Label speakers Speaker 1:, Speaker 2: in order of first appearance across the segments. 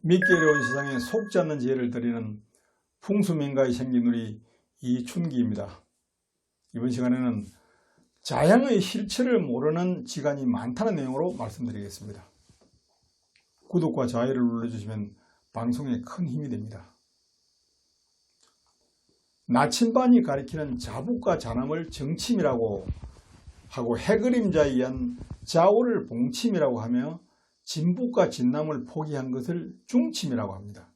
Speaker 1: 믿기 어려운 세상에 속지 않는 지혜를 드리는 풍수명가의 생기누리 이춘기입니다. 이번 시간에는 자양의 실체를 모르는 지간이 많다는 내용으로 말씀드리겠습니다. 구독과 좋아요를 눌러주시면 방송에 큰 힘이 됩니다. 나침반이 가리키는 자북과 자남을 정침이라고 하고 해그림자에 의한 좌우를 봉침이라고 하며 진북과 진남을 포기한 것을 중침이라고 합니다.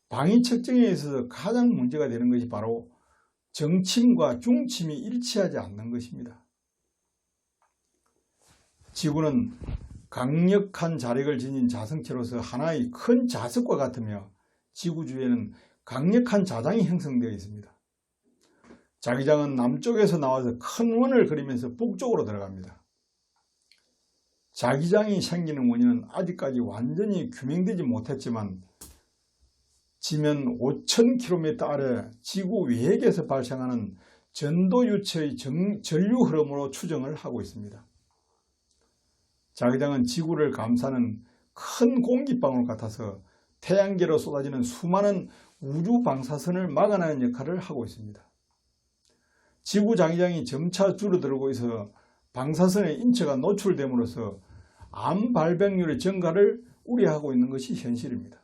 Speaker 1: 방위 측정에 있어서 가장 문제가 되는 것이 바로 정침과 중침이 일치하지 않는 것입니다. 지구는 강력한 자력을 지닌 자성체로서 하나의 큰 자석과 같으며 지구 주위에는 강력한 자장이 형성되어 있습니다. 자기장은 남쪽에서 나와서 큰 원을 그리면서 북쪽으로 들어갑니다. 자기장이 생기는 원인은 아직까지 완전히 규명되지 못했지만 지면 5,000km 아래 지구 외핵에서 발생하는 전도유체의 전류 흐름으로 추정을 하고 있습니다. 자기장은 지구를 감싸는 큰 공기방울 같아서 태양계로 쏟아지는 수많은 우주 방사선을 막아내는 역할을 하고 있습니다. 지구 자기장이 점차 줄어들고 있어 방사선의 인체가 노출됨으로써 암 발병률의 증가를 우려하고 있는 것이 현실입니다.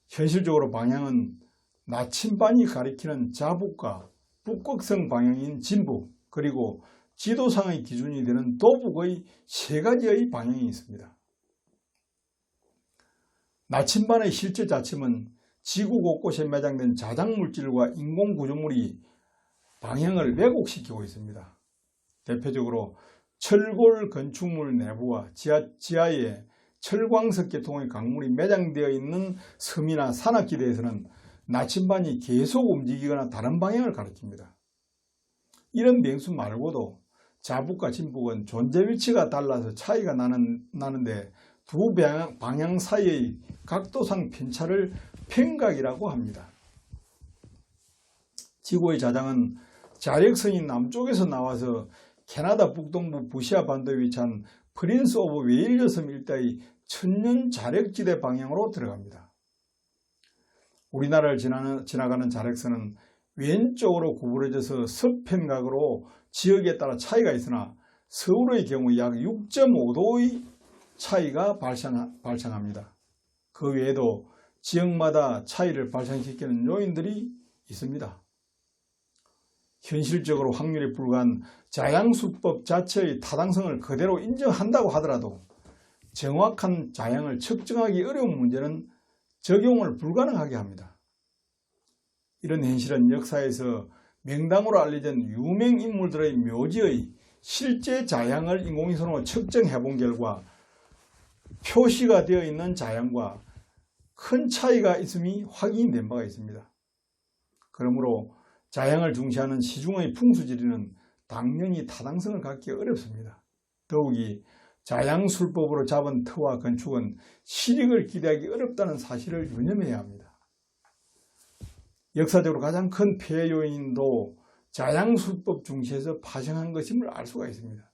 Speaker 1: 현실적으로 방향은 나침반이 가리키는 자북과 북극성 방향인 진북, 그리고 지도상의 기준이 되는 도북의 세 가지의 방향이 있습니다. 나침반의 실제 자침은 지구 곳곳에 매장된 자작물질과 인공구조물이 방향을 왜곡시키고 있습니다. 대표적으로 철골 건축물 내부와 지하에 철광석 계통의 강물이 매장되어 있는 섬이나 산악지대에서는 나침반이 계속 움직이거나 다른 방향을 가리킵니다. 이런 명수 말고도 자북과 진북은 존재 위치가 달라서 차이가 나는데 두 방향 사이의 각도상 편차를 편각이라고 합니다. 지구의 자장은 자력선이 남쪽에서 나와서 캐나다 북동부 부시아 반도에 위치한 프린스 오브 웨일즈 섬 일대의 천년 자력지대 방향으로 들어갑니다. 우리나라를 지나가는 자력선은 왼쪽으로 구부러져서 서편각으로 지역에 따라 차이가 있으나 서울의 경우 약 6.5도의 차이가 발생합니다. 그 외에도 지역마다 차이를 발생시키는 요인들이 있습니다. 현실적으로 확률에 불과한 자양수법 자체의 타당성을 그대로 인정한다고 하더라도 정확한 자양을 측정하기 어려운 문제는 적용을 불가능하게 합니다. 이런 현실은 역사에서 명당으로 알려진 유명 인물들의 묘지의 실제 자양을 인공위성으로 측정해 본 결과 표시가 되어 있는 자양과 큰 차이가 있음이 확인된 바가 있습니다. 그러므로 자양을 중시하는 시중의 풍수지리는 당연히 타당성을 갖기 어렵습니다. 더욱이 자양술법으로 잡은 터와 건축은 실익을 기대하기 어렵다는 사실을 유념해야 합니다. 역사적으로 가장 큰 폐해 요인도 자양술법 중시에서 파생한 것임을 알 수가 있습니다.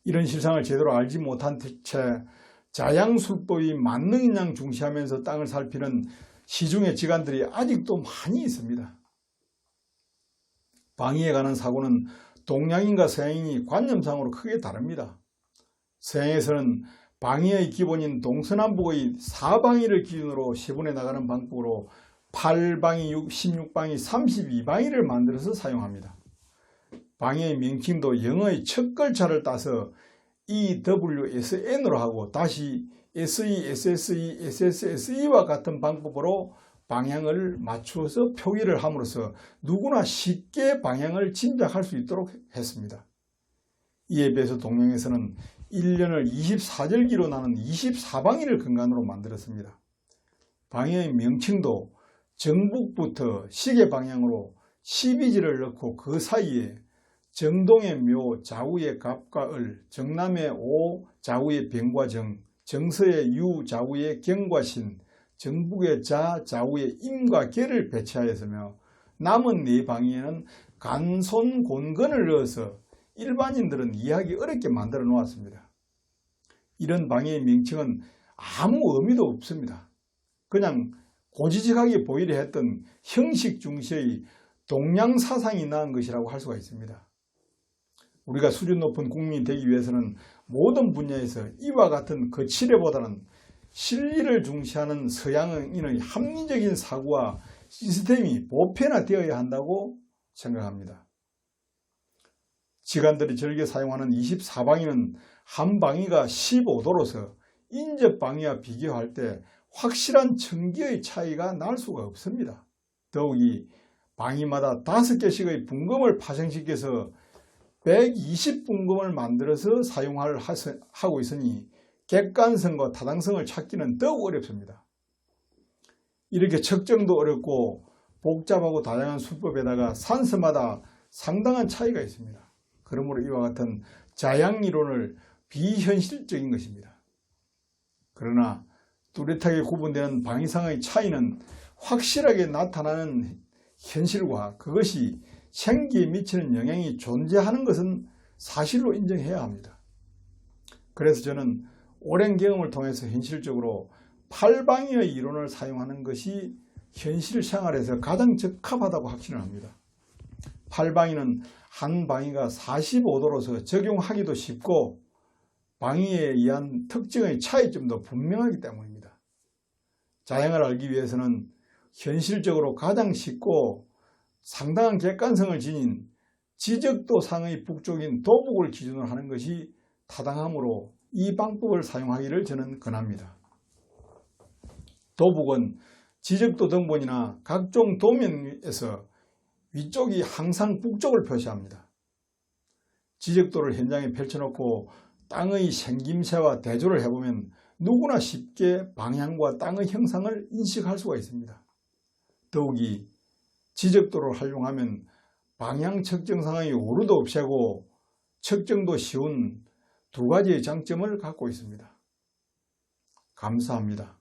Speaker 1: 이런 실상을 제대로 알지 못한 채 자양술법이 만능인 양 중시하면서 땅을 살피는 시중의 지간들이 아직도 많이 있습니다. 방위에 관한 사고는 동양인과 서양인이 관념상으로 크게 다릅니다. 서양에서는 방위의 기본인 동서남북의 4방위를 기준으로 세분해 나가는 방법으로 8방위, 16방위, 32방위를 만들어서 사용합니다. 방위의 명칭도 영어의 첫 글자를 따서 EWSN으로 하고 다시 SE, SSE, SSSE와 같은 방법으로 방향을 맞추어서 표기를 함으로써 누구나 쉽게 방향을 짐작할 수 있도록 했습니다. 이에 비해서 동양에서는 1년을 24절기로 나눈 24방위를 근간으로 만들었습니다. 방향의 명칭도 정북부터 시계 방향으로 12지를 넣고 그 사이에 정동의 묘, 좌우의 갑과 을, 정남의 오, 좌우의 병과 정, 정서의 유, 좌우의 경과 신, 정북의 자, 좌우의 임과 개를 배치하였으며 남은 네 방위에는 간손 곤근을 넣어서 일반인들은 이해하기 어렵게 만들어 놓았습니다. 이런 방해의 명칭은 아무 의미도 없습니다. 그냥 고지식하게 보이려 했던 형식 중시의 동양 사상이 낳은 것이라고 할 수가 있습니다. 우리가 수준 높은 국민이 되기 위해서는 모든 분야에서 이와 같은 거칠애보다는 실리를 중시하는 서양인의 합리적인 사고와 시스템이 보편화되어야 한다고 생각합니다. 지간들이 즐겨 사용하는 24방위는 한 방위가 15도로서 인접 방위와 비교할 때 확실한 천기의 차이가 날 수가 없습니다. 더욱이 방위마다 5개씩의 분금을 파생시켜서 120분금을 만들어서 사용하고 있으니 객관성과 타당성을 찾기는 더욱 어렵습니다. 이렇게 측정도 어렵고 복잡하고 다양한 수법에다가 산서마다 상당한 차이가 있습니다. 그러므로 이와 같은 자양이론을 비현실적인 것입니다. 그러나 뚜렷하게 구분되는 방위상의 차이는 확실하게 나타나는 현실과 그것이 생기에 미치는 영향이 존재하는 것은 사실로 인정해야 합니다. 그래서 저는 오랜 경험을 통해서 현실적으로 8방위의 이론을 사용하는 것이 현실 생활에서 가장 적합하다고 확신을 합니다. 8방위는 한 방위가 45도로서 적용하기도 쉽고 방위에 의한 특징의 차이점도 분명하기 때문입니다. 자양을 알기 위해서는 현실적으로 가장 쉽고 상당한 객관성을 지닌 지적도상의 북쪽인 도북을 기준으로 하는 것이 타당하므로 이 방법을 사용하기를 저는 권합니다. 도북은 지적도 등본이나 각종 도면에서 위쪽이 항상 북쪽을 표시합니다. 지적도를 현장에 펼쳐놓고 땅의 생김새와 대조를 해보면 누구나 쉽게 방향과 땅의 형상을 인식할 수가 있습니다. 더욱이 지적도를 활용하면 방향 측정상의 오류도 없애고 측정도 쉬운 두 가지의 장점을 갖고 있습니다. 감사합니다.